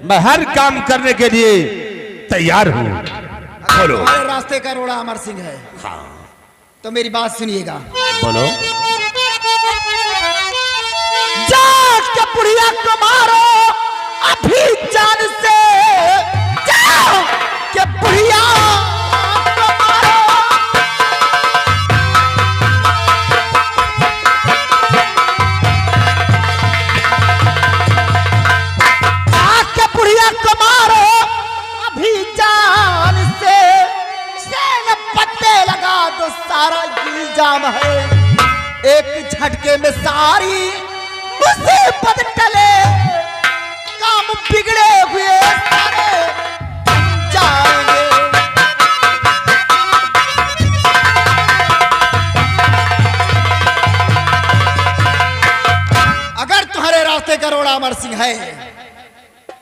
मैं हर काम करने के लिए तैयार हूँ। बोलो। हमारे रास्ते का रोड़ा अमर सिंह है। हाँ। तो मेरी बात सुनिएगा। बोलो। जाके बुढ़िया को मारो अभी जान से, जाओ के बुढ़िया को मारो। आके बुढ़िया को मारो अभी जान से, सेन पत्ते लगा दो सारा इल्जाम है। एक झटके में सारी मुसीबत टले, काम बिगड़े हुए सारे जाएंगे। अगर तुम्हारे रास्ते का रोड़ा अमर सिंह है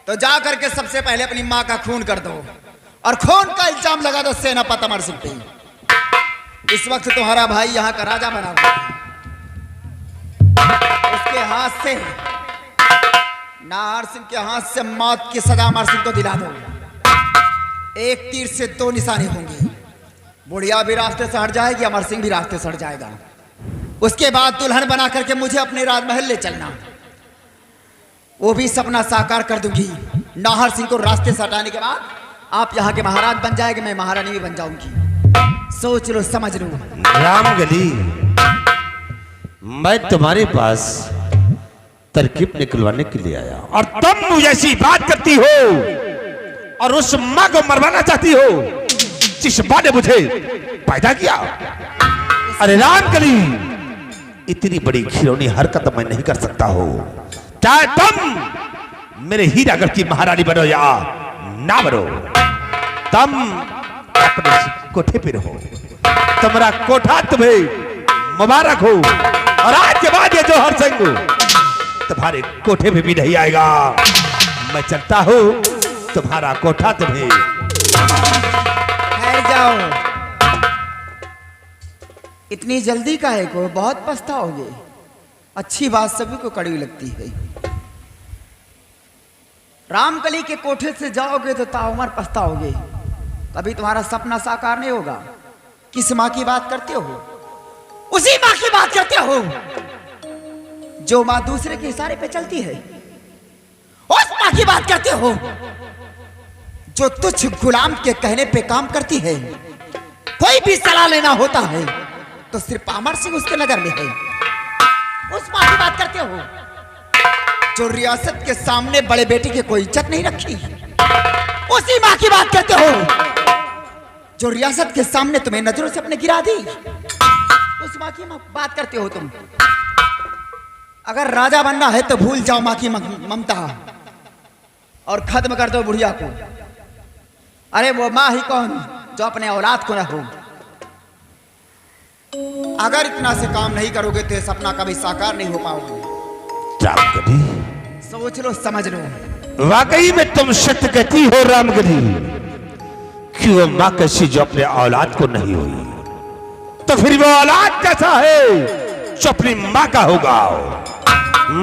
तो जा करके सबसे पहले अपनी मां का खून कर दो और खून का इल्जाम लगा दो सेनापति अमर सिंह पे। इस वक्त तुम्हारा भाई यहाँ का राजा बना हुआ है, उसके हाथ से नाहर सिंह के हाथ से मौत की सजा अमर सिंह को दिला दो। एक तीर से दो निशाने होंगे, बुढ़िया भी रास्ते से हट जाएगी, अमर सिंह भी रास्ते से हट जाएगा। उसके बाद दुल्हन बना करके मुझे अपने राजमहल ले चलना, वो भी सपना साकार कर दूंगी। नाहर सिंह को रास्ते से हटाने के बाद आप यहाँ के महाराज बन जाएंगे, मैं महारानी भी बन जाऊंगी। सोच लो, समझ लो। रामगली, मैं तुम्हारे पास तरकीब निकलवाने के लिए आया और तुम मुझे ऐसी बात करती हो और उस मां को मरवाना चाहती हो जिस मां ने मुझे पैदा किया। अरे रामगली, इतनी बड़ी खिलौनी हरकत मैं नहीं कर सकता हो। चाहे तुम मेरे हीरागढ़ की महारानी बनो या ना बनो, तुम अपने कोठे पे रहो। तुम्हारा कोठा तुम्हें मुबारक हो और आज के बाद ये जौहर सिंह तुम्हारे कोठे पे भी नहीं आएगा। मैं चलता हूँ, तुम्हारा कोठा तुम्हें। ठहर जाओ, इतनी जल्दी काहे को, बहुत पछताओगे। अच्छी बात सभी को कड़वी लगती है। रामकली के कोठे से जाओगे तो ताउमर पछताओगे, कभी तुम्हारा सपना साकार नहीं होगा। किस माँ की बात करते हो? उसी माँ की बात करते हो जो माँ दूसरे के इशारे पे चलती है। उस माँ की बात करते हो जो तुझ गुलाम के कहने पे काम करती है। कोई भी सलाह लेना होता है तो सिर्फ अमर सिंह उसके नगर में है। उस माँ की बात करते हो जो रियासत के सामने बड़े बेटे की कोई इज्जत नहीं रखी। उसी माँ की बात करते हो जो रियासत के सामने तुम्हें नजरों से अपने गिरा दी। उस माँ की बात करते हो तुम। अगर राजा बनना है तो भूल जाओ माँ की ममता और खत्म कर दो बुढ़िया को। अरे वो माँ ही कौन जो अपने औलाद को न हो। अगर इतना से काम नहीं करोगे तो सपना कभी साकार नहीं हो पाओगे। रामगली, सोच लो, समझ लो। वाकई में तुम सत्य कहती हो रामगली, कि वो माँ कैसी जो अपने औलाद को नहीं हुई, तो फिर वो औलाद कैसा है जो अपनी माँ का होगा।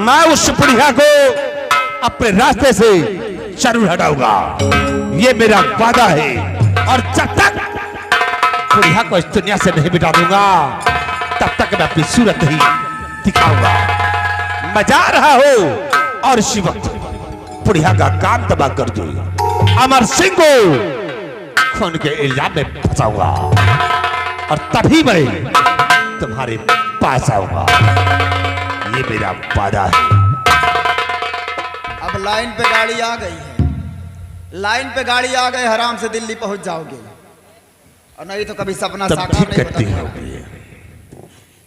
मैं उस बुढ़िया को अपने रास्ते से जरूर हटाऊंगा, ये मेरा वादा है। और जब तक बुढ़िया को इस दुनिया से नहीं मिटा दूंगा तब तक मैं अपनी सूरत नहीं दिखाऊंगा। मैं जा रहा हूं और इसी वक्त बुढ़िया का काम तबाह कर दू, अमर सिंह को खून के इल्जाम में फंसाऊंगा और तभी मैं तुम्हारे पास आऊंगा, ये मेरा वादा है। अब लाइन पे गाड़ी आ गई है, लाइन पे गाड़ी आ गई, आराम से दिल्ली पहुंच जाओगे और नहीं तो कभी सपना साकार नहीं होता।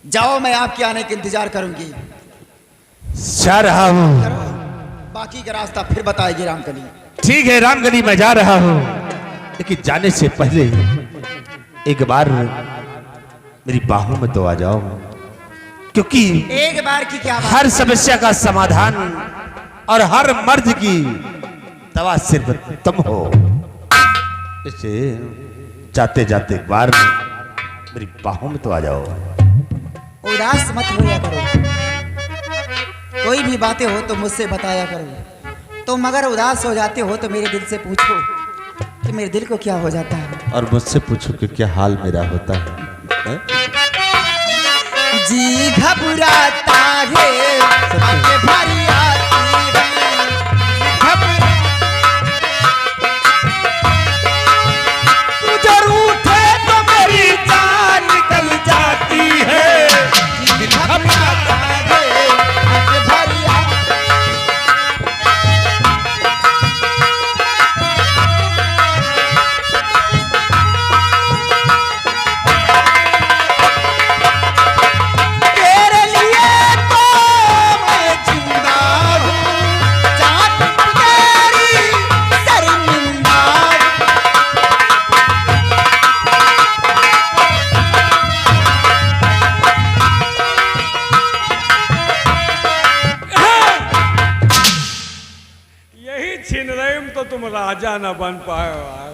जाओ, मैं आपके आने का इंतजार करूंगी। जा रहा हूं, बाकी का रास्ता फिर बताएगी रामकली। ठीक है रामगली, मैं जा रहा हूं, लेकिन जाने से पहले एक बार मेरी बाहों में तो आ जाओ, क्योंकि एक बार की क्या बात? हर समस्या का समाधान और हर मर्ज की दवा सिर्फ तुम हो। इसे जाते जाते एक बार मेरी बाहों में तो आ जाओ। उदास मत होया करो, कोई भी बातें हो तो मुझसे बताया करो। तुम अगर उदास हो जाते हो तो मेरे दिल से पूछो कि मेरे दिल को क्या हो जाता है। और मुझसे पूछो कि क्या हाल मेरा होता है? जी घबराता है, आंखें भरी आती हैं, तू जरूर थे तो मेरी जान निकल जाती है। जी घबराता है, आंखें भरी आती तेरे लिए तो मैं जिंदा हूँ, चाँद तेरी शर्मिंदा। यही छीन रहे तो तुम राजा न बन पाए यार।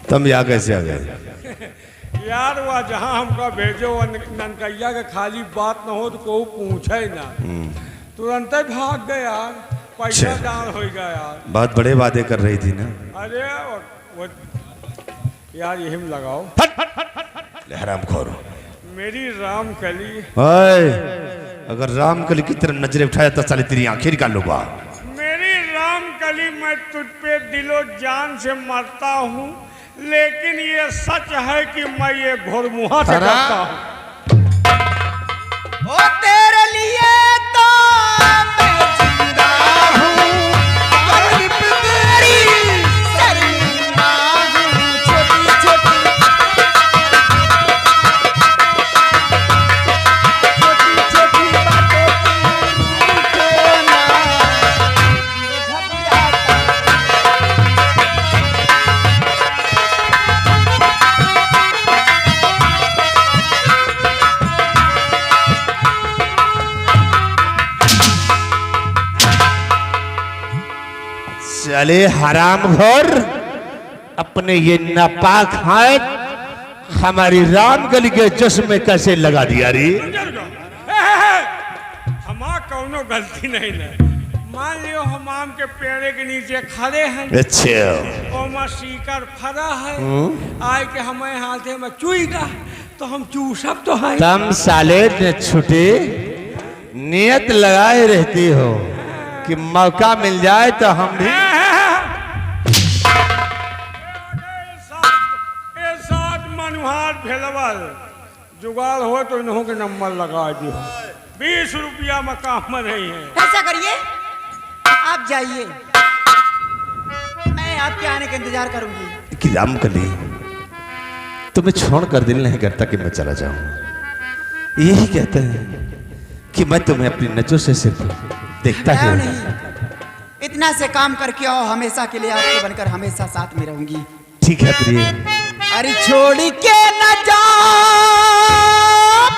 तुम यहाँ कैसे आ गए? यार वह जहाँ हमका भेजो वह ननकैया के खाली बात न हो तो कोई पूछे ना, तुरंत ही भाग गए यार। पैसा अच्छा। डाल हो गया यार। बहुत बड़े वादे कर रही थी ना। अरे वो यार यही में लगाओ हराम खोर। मेरी राम कली। ओए, अगर राम कली की तरफ नजरें उठाया तो साले तेरी आंखें निकाल लूंगा। मेरी राम कली, मैं तुझ पे दिलो जान से मरता हूँ, लेकिन ये सच है कि मैं ये घोरमुहा से अरे! करता हूँ। ओ तेरे लिए तो मैं जिंदा हूँ, पर तेरी शर्मिंदा हूँ। छोटी छोटी छोटी बातों की रूठे ना, घबराता चले हराम घोर, अपने ये नापाक हाथ हमारी राम गली के जश्न में कैसे लगा दिया रे? हमार कौनो गलती नहीं है। मान लियो हमाम के पेड़े के नीचे खड़े हैं, अच्छा, ओमा सीकर फरा है, आए के हमें हाथे में चुईगा तो हम चूसब तो है। तुम साले ने छुटे नियत लगाए रहती हो कि मौका मिल जाए तो हम भी। मनुहार भेलवल जुगाड़ हो तो इन्हों के नंबर लगा दियो। 20 रुपया में काम में नहीं है। ऐसा करिए, आप जाइए, मैं आपके आने का इंतजार करूंगी। कि राम कली तुम्हें छोड़ कर दिल नहीं करता कि मैं चला जाऊं। यही कहते हैं कि मैं तुम्हें अपनी नजरों से सिर्फ देखता ही नहीं, रहूंगा। नहीं, इतना से काम करके आओ, हमेशा के लिए आपके बनकर हमेशा साथ में रहूंगी। ठीक है प्रिय। अरे छोड़ के न जा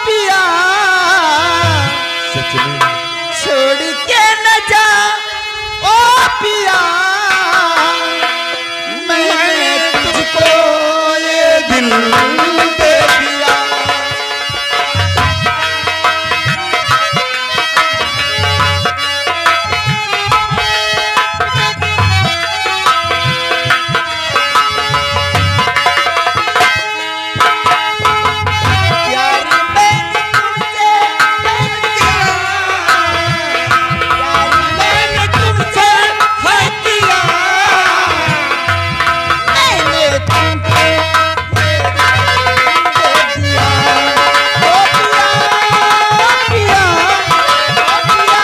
पिया, सच में छोड़ के न जा ओ पिया, मैंने तुझको ये दिल दे दिया। प्यार मैंने तुमसे है किया, प्यार मैंने तुमसे है किया, मैंने तुमको ये दिल दे दिया। ओ पिया, पिया, ओ पिया,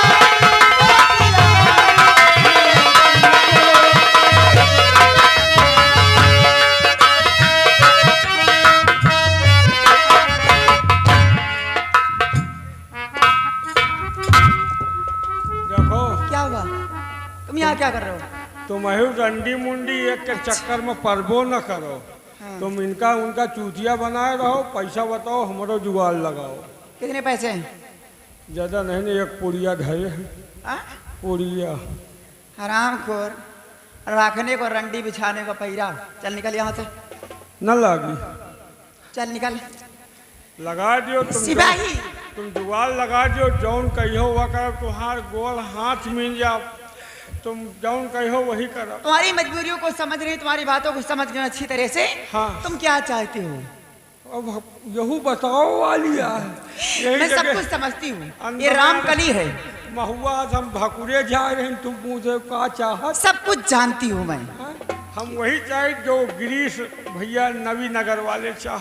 देखो क्या हुआ? तुम यहाँ क्या कर रहे हो? तुम अहू रंडी मुंडी एक के चक्कर में पड़बो न करो। तुम इनका उनका चूतिया बनाए रहो। पैसा बताओ, हमारो जुगाड़ लगाओ। कितने पैसे हैं? ज्यादा नहीं नहीं, एक पुड़िया धरे हैं। हाँ? पुड़िया हरामखोर, रखने को रंडी बिछाने को पैरा। चल निकल यहाँ से, न लगी। चल निकल। लगा दियो तुम। सिपाही तुम जुगाड़ लगा जो जौन कहियो हुआ कर, तुम्हार गोल हाथ मिल जाओ, तुम जौन कहो वही करो। तुम्हारी मजबूरियों को समझ रही, तुम्हारी बातों को समझ गए अच्छी तरह से। हाँ। तुम क्या चाहते हो? अब यहू बताओ वाली है। मैं सब कुछ समझती हूँ, ये रामकली है। महुआ हम भकुरे जा रहे हैं, तुम पूछे का चाहत? सब कुछ जानती हूँ मैं। हम वही चाहे जो गिरीश भैया नवी नगर वाले चाह।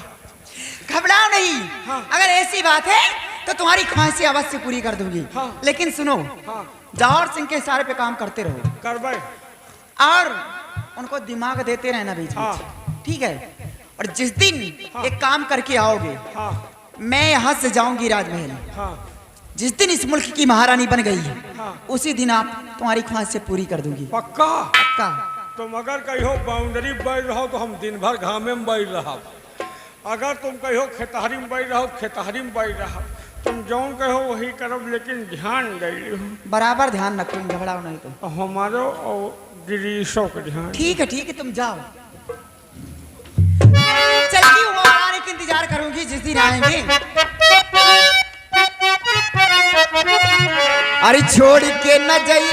घबराओ नहीं। हाँ। अगर ऐसी बात है तो तुम्हारी ख्वाहिशें अवश्य पूरी कर दूंगी। हाँ। लेकिन सुनो, हाँ। जौहर सिंह के इशारे पे काम करते रहो करबे और उनको दिमाग देते रहना बीच हाँ। में, ठीक है? और जिस दिन हाँ। एक काम करके आओगे, हाँ मैं यहाँ से जाऊंगी राजमहल। हाँ जिस दिन इस मुल्क की महारानी बन गई, हाँ। उसी दिन आप तुम्हारी ख्वाहिश से पूरी कर दूंगी। पक्का? पक्का। तुम अगर कहो बाउंड्री बैठ रहो तो हम दिन भर घामे में बैठ रहा। अगर तुम कहो खेतहरी में बैठ रहो, खेतहरी में बैठ रहा। तुम जौन कहो वही करब, लेकिन ध्यान दे। बराबर ध्यान रखो, घबराओ नहीं तो। हमारो और गिरीशों का ध्यान। ठीक है, तुम जाओ। चलती हूँ और आने का इंतजार करूंगी जिस दिन आएंगे। अरे छोड़ के न जाई,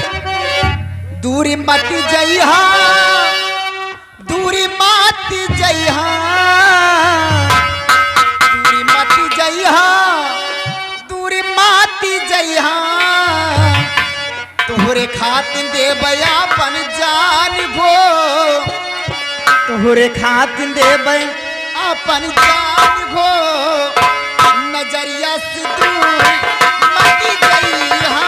दूरी मत जइहा, दूरी मत जइहा, दूरी मत जइहा, दूरी मत जइहा। तोहरे खातिर देबै अपन जान गो, तोहरे खातिर देबै अपन जान गो। नजरिया से दूर मत जइहा।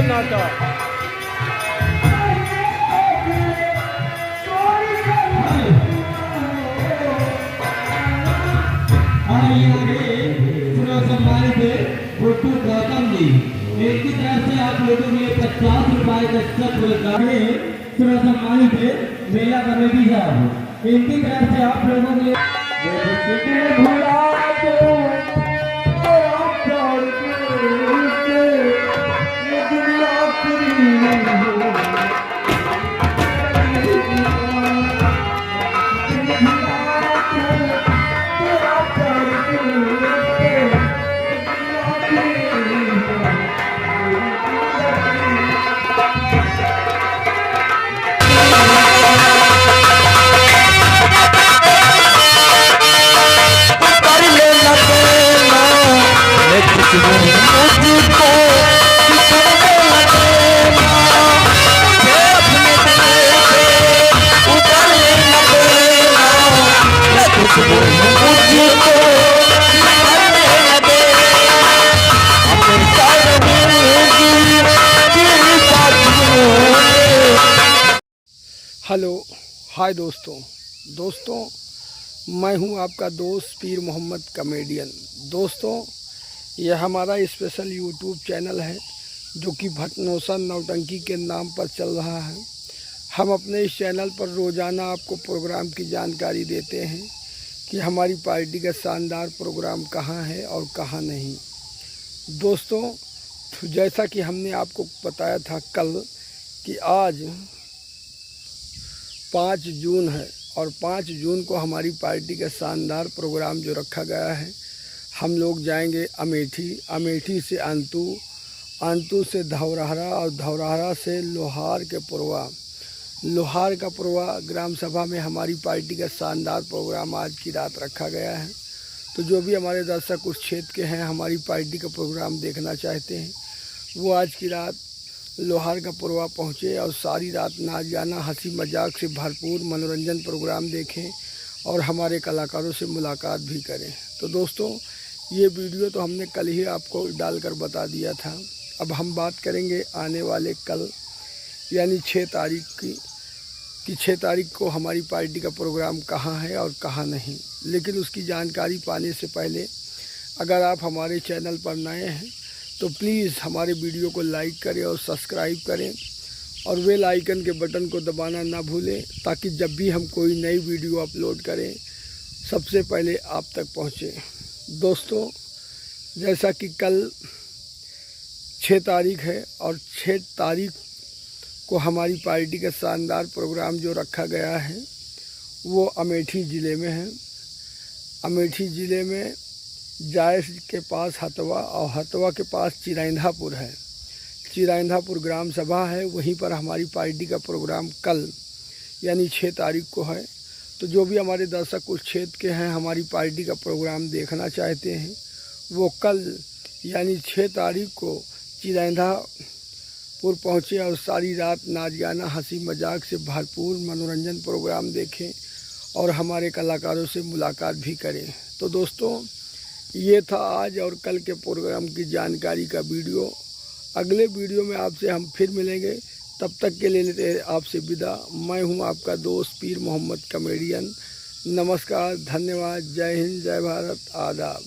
नाता फोटो गौतम जी, इनकी तरफ से आप लोगों के लिए 50 रुपए का सब पुरस्कार है। सुना सम्मानित है मेला कमेटी साहब, इनकी तरफ से आप लोगों के लिए हेलो हाय दोस्तों मैं हूं आपका दोस्त पीर मोहम्मद कॉमेडियन। दोस्तों यह हमारा स्पेशल यूट्यूब चैनल है जो कि भटनोसा नौटंकी के नाम पर चल रहा है। हम अपने इस चैनल पर रोज़ाना आपको प्रोग्राम की जानकारी देते हैं कि हमारी पार्टी का शानदार प्रोग्राम कहाँ है और कहाँ नहीं। दोस्तों जैसा कि हमने आपको बताया था कल कि आज 5 जून है और 5 जून को हमारी पार्टी का शानदार प्रोग्राम जो रखा गया है, हम लोग जाएंगे अमेठी से अंतु से धौरहरा और धौरहरा से लोहार का पुरवा ग्राम सभा में हमारी पार्टी का शानदार प्रोग्राम आज की रात रखा गया है। तो जो भी हमारे दर्शक उस क्षेत्र के हैं, हमारी पार्टी का प्रोग्राम देखना चाहते हैं, वो आज की रात लोहार का पुरवा पहुँचे और सारी रात नाच गाना हंसी मजाक से भरपूर मनोरंजन प्रोग्राम देखें और हमारे कलाकारों से मुलाकात भी करें। तो दोस्तों, ये वीडियो तो हमने कल ही आपको डालकर बता दिया था। अब हम बात करेंगे आने वाले कल यानी 6 तारीख की 6 तारीख को हमारी पार्टी का प्रोग्राम कहाँ है और कहाँ नहीं। लेकिन उसकी जानकारी पाने से पहले अगर आप हमारे चैनल पर नए हैं तो प्लीज़ हमारे वीडियो को लाइक करें और सब्सक्राइब करें और बेल आइकन के बटन को दबाना ना भूलें, ताकि जब भी हम कोई नई वीडियो अपलोड करें सबसे पहले आप तक पहुँचे। दोस्तों, जैसा कि कल 6 तारीख है और 6 तारीख को हमारी पार्टी का शानदार प्रोग्राम जो रखा गया है वो अमेठी ज़िले में है। अमेठी ज़िले में जायस के पास हथवा और हथवा के पास चिरैंधापुर है। चिरैंधापुर ग्राम सभा है, वहीं पर हमारी पार्टी का प्रोग्राम कल यानी 6 तारीख को है। तो जो भी हमारे दर्शक उस क्षेत्र के हैं, हमारी पार्टी का प्रोग्राम देखना चाहते हैं, वो कल यानी 6 तारीख को चिरैंधापुर पहुँचे और सारी रात नाच गाना हंसी मजाक से भरपूर मनोरंजन प्रोग्राम देखें और हमारे कलाकारों से मुलाकात भी करें। तो दोस्तों, ये था आज और कल के प्रोग्राम की जानकारी का वीडियो। अगले वीडियो में आपसे हम फिर मिलेंगे, तब तक के लिए लेते हैं आपसे विदा। मैं हूं आपका दोस्त पीर मोहम्मद कॉमेडियन। नमस्कार, धन्यवाद, जय हिंद, जय भारत, आदाब।